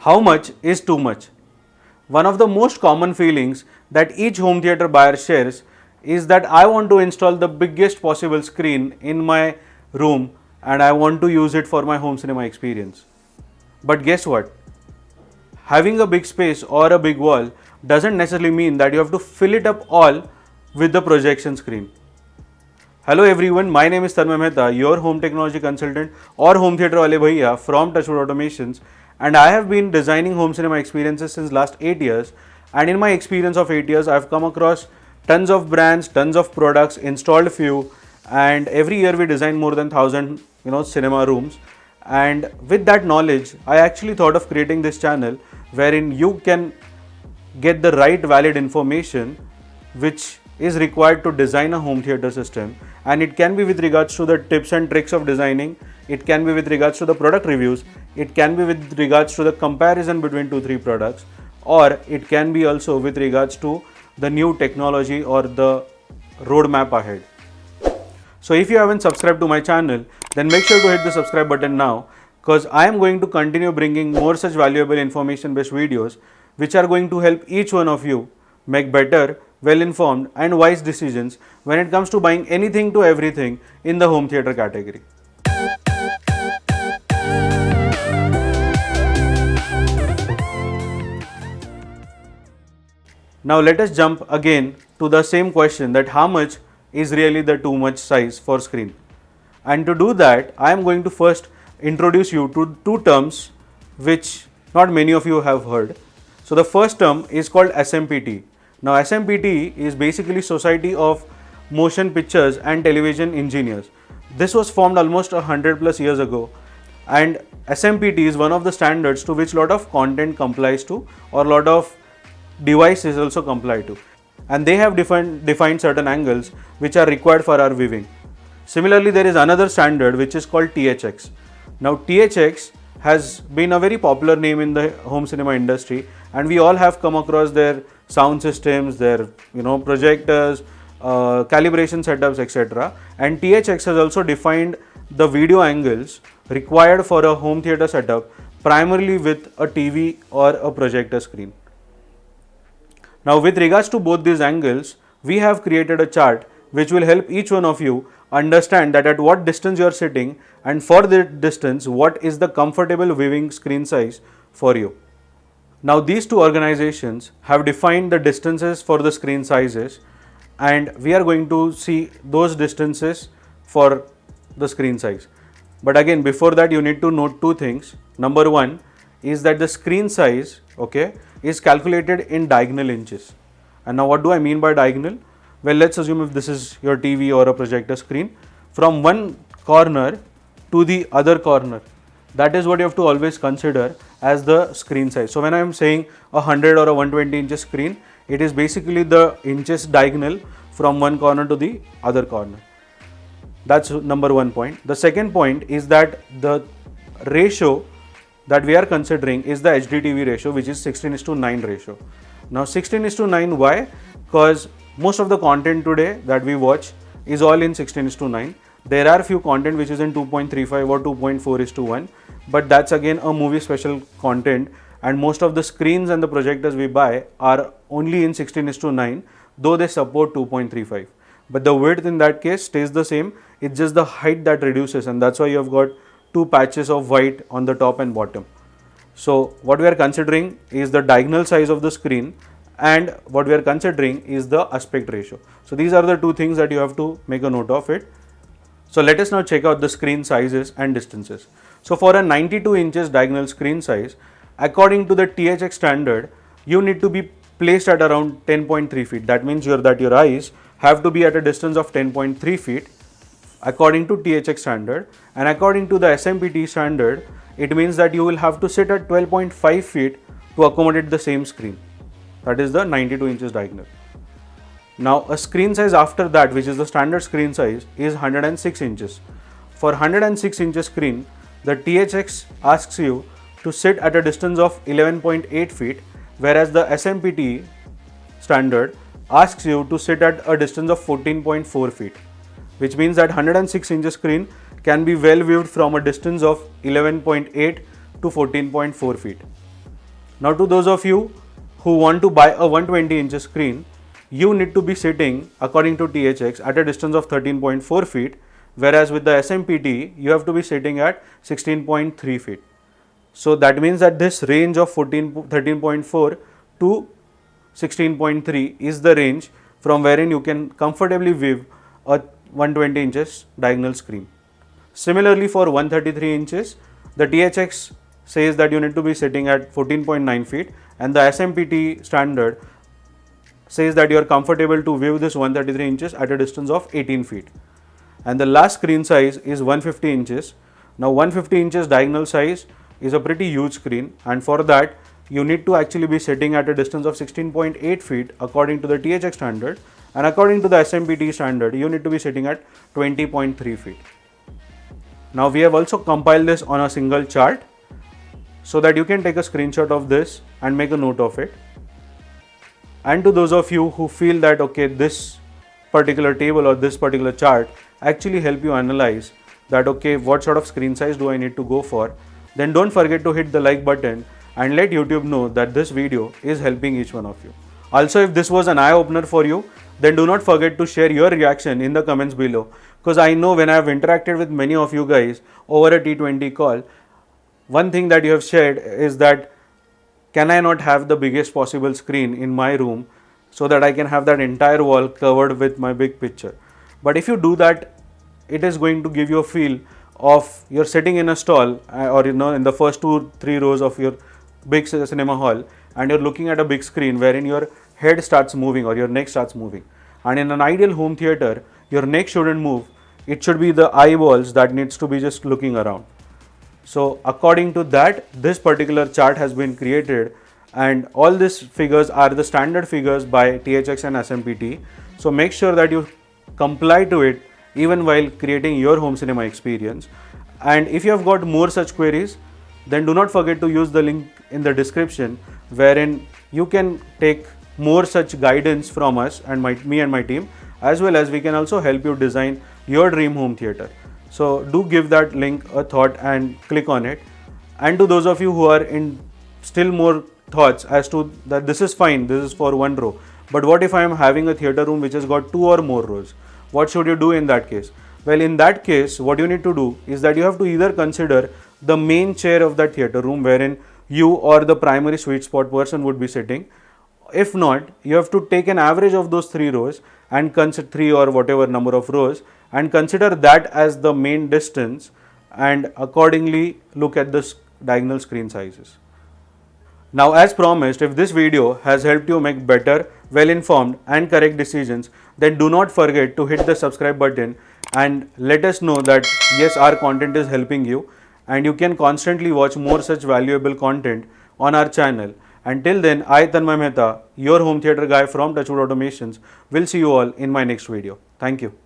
How much is too much? One of the most common feelings that each home theater buyer shares is that I want to install the biggest possible screen in my room and I want to use it for my home cinema experience. But guess what? Having a big space or a big wall doesn't necessarily mean that you have to fill it up all with the projection screen. Hello everyone, my name is Tanmay Mehta, your home technology consultant or home theater wale bhaiya from Touchwood Automations, and I have been designing home cinema experiences since last 8 years, and in my experience of 8 years I have come across tons of brands, tons of products, installed few, and every year we design more than 1000 cinema rooms. And with that knowledge I actually thought of creating this channel wherein you can get the right valid information which is required to design a home theater system, and it can be with regards to the tips and tricks of designing, it can be with regards to the product reviews, it can be with regards to the comparison between 2-3 products, or it can be also with regards to the new technology or the roadmap ahead. So if you haven't subscribed to my channel, then make sure to hit the subscribe button now, because I am going to continue bringing more such valuable information based videos which are going to help each one of you make better, well informed and wise decisions when it comes to buying anything to everything in the home theater category. Now let us jump again to the same question, that how much is really the too much size for screen. And to do that, I am going to first introduce you to two terms which not many of you have heard. So the first term is called SMPT. Now SMPT is basically Society of Motion Pictures and Television Engineers. This was formed almost 100 plus years ago, and SMPT is one of the standards to which lot of content complies to, or lot of devices also comply to, and they have defined certain angles which are required for our viewing. Similarly, there is another standard which is called THX. Now THX has been a very popular name in the home cinema industry, and we all have come across their sound systems, their projectors, calibration setups, etc. And THX has also defined the video angles required for a home theater setup, primarily with a TV or a projector screen. Now with regards to both these angles, we have created a chart which will help each one of you understand that at what distance you are sitting, and for the distance what is the comfortable viewing screen size for you. Now these two organizations have defined the distances for the screen sizes, and we are going to see those distances for the screen size. But again, before that you need to note two things. Number one is that the screen size is calculated in diagonal inches. And now what do I mean by diagonal? Well, let's assume if this is your TV or a projector screen, from one corner to the other corner, that is what you have to always consider as the screen size. So when I am saying a 100 or a 120 inches screen, it is basically the inches diagonal from one corner to the other corner. That's number one point. The second point is that the ratio that we are considering is the HDTV ratio, which is 16:9 ratio. Now 16:9, why? Because most of the content today that we watch is all in 16:9. There are few content which is in 2.35 or 2.4:1, but that's again a movie special content, and most of the screens and the projectors we buy are only in 16:9, though they support 2.35. But the width in that case stays the same, it's just the height that reduces, and that's why you have got two patches of white on the top and bottom. So what we are considering is the diagonal size of the screen, and what we are considering is the aspect ratio. So these are the two things that you have to make a note of it. So let us now check out the screen sizes and distances. So for a 92 inches diagonal screen size, according to the THX standard, you need to be placed at around 10.3 feet. That means your eyes have to be at a distance of 10.3 feet according to THX standard, and according to the SMPT standard, it means that you will have to sit at 12.5 feet to accommodate the same screen. That is the 92 inches diagonal. Now a screen size after that, which is the standard screen size, is 106 inches. For 106 inches screen, the THX asks you to sit at a distance of 11.8 feet, whereas the SMPT standard asks you to sit at a distance of 14.4 feet, which means that 106 inches screen can be well viewed from a distance of 11.8 to 14.4 feet. Now to those of you who want to buy a 120 inches screen, you need to be sitting according to THX at a distance of 13.4 feet, whereas with the SMPTE you have to be sitting at 16.3 feet. So that means that this range of 13.4 to 16.3 is the range from wherein you can comfortably view a 120 inches diagonal screen. Similarly, for 133 inches, the THX says that you need to be sitting at 14.9 feet, and the SMPTE standard says that you are comfortable to view this 133 inches at a distance of 18 feet. And the last screen size is 150 inches. Now 150 inches diagonal size is a pretty huge screen, and for that you need to actually be sitting at a distance of 16.8 feet according to the THX standard, and according to the SMPTE standard you need to be sitting at 20.3 feet. Now we have also compiled this on a single chart so that you can take a screenshot of this and make a note of it. And to those of you who feel that okay, this particular table or this particular chart actually help you analyze that okay, what sort of screen size do I need to go for, then don't forget to hit the like button and let YouTube know that this video is helping each one of you. Also, if this was an eye opener for you, then do not forget to share your reaction in the comments below, because I know when I have interacted with many of you guys over a T20 call, one thing that you have shared is that can I not have the biggest possible screen in my room so that I can have that entire wall covered with my big picture. But if you do that, it is going to give you a feel of you're sitting in a stall or in the first 2-3 rows of your big cinema hall, and you're looking at a big screen wherein your head starts moving or your neck starts moving. And in an ideal home theater, your neck shouldn't move. It should be the eyeballs that needs to be just looking around. So according to that, this particular chart has been created, and all these figures are the standard figures by THX and SMPTE. So make sure that you comply to it even while creating your home cinema experience. And if you have got more such queries, then do not forget to use the link in the description wherein you can take more such guidance from us and me and my team, as well as we can also help you design your dream home theater. So do give that link a thought and click on it. And to those of you who are in still more thoughts as to that this is fine, this is for one row, but what if I am having a theater room which has got 2 or more rows? What should you do in that case? Well, in that case, what you need to do is that you have to either consider the main chair of that theater room wherein you or the primary sweet spot person would be sitting. If not, you have to take an average of those 3 rows and consider 3 or whatever number of rows and consider that as the main distance, and accordingly look at the diagonal screen sizes. Now, as promised, if this video has helped you make better, well-informed and correct decisions, then do not forget to hit the subscribe button and let us know that yes, our content is helping you, and you can constantly watch more such valuable content on our channel. Until then, I Tanmay Mehta, your home theater guy from Touchwood Automations, will see you all in my next video. Thank you.